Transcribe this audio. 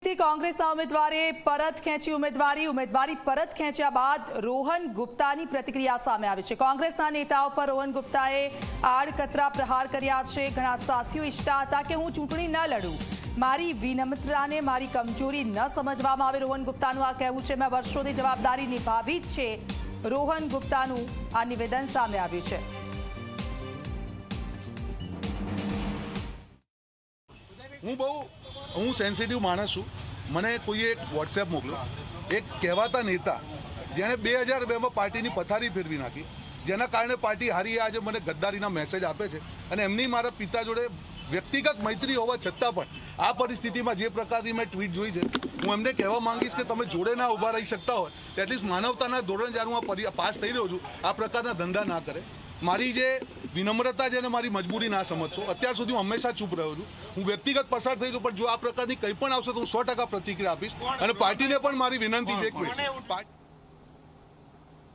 દિલ્હીથી કોંગ્રેસના ઉમેદવારે પરત ખેંચી ઉમેદવારી પરત ખેંચ્યા બાદ રોહન ગુપ્તાની પ્રતિક્રિયા સામે આવી છે। કોંગ્રેસના નેતાઓ પર રોહન ગુપ્તાએ આડકતરા પ્રહાર કર્યા છે। ઘણા સાથીઓ ઈચ્છતા હતા કે હું ચૂંટણી ન લડું, મારી વિનમ્રતાને મારી કમજોરી ન સમજવામાં આવે। રોહન ગુપ્તાનું આ કહેવું છે। મેં વર્ષોથી જવાબદારી નિભાવી જ છે। રોહન ગુપ્તાનું આ નિવેદન સામે આવ્યું છે। હું સેન્સિટિવ માણસ છું। મને કોઈએ એક વોટ્સએપ મોકલ્યો, એક કહેવાતા નેતા જેણે 2002માં પાર્ટીની પથારી ફેરવી નાખી, જેના કારણે પાર્ટી હારી, આજે મને ગદ્દારીના મેસેજ આપે છે। અને એમની મારા પિતા જોડે વ્યક્તિગત મૈત્રી હોવા છતાં પણ આ પરિસ્થિતિમાં જે પ્રકારની મેં ટ્વીટ જોઈ છે, હું એમને કહેવા માંગીશ કે તમે જોડે ના ઊભા રહી શકતા હોય તો એટલીસ્ટ માનવતાના ધોરણે જ્યારે હું પાસ થઈ રહ્યો છું, આ પ્રકારના ધંધા ના કરે। મારી જે વિનમ્રતા છે અને મારી મજબૂરી ના સમજશો। અત્યાર સુધી હું હંમેશા ચૂપ રહ્યો છું। હું વ્યક્તિગત પસાર થઈ છું, પણ જો આ પ્રકારની કંઈ પણ આવશે તો હું 100% પ્રતિક્રિયા આપીશ। અને પાર્ટીને પણ મારી વિનંતી છે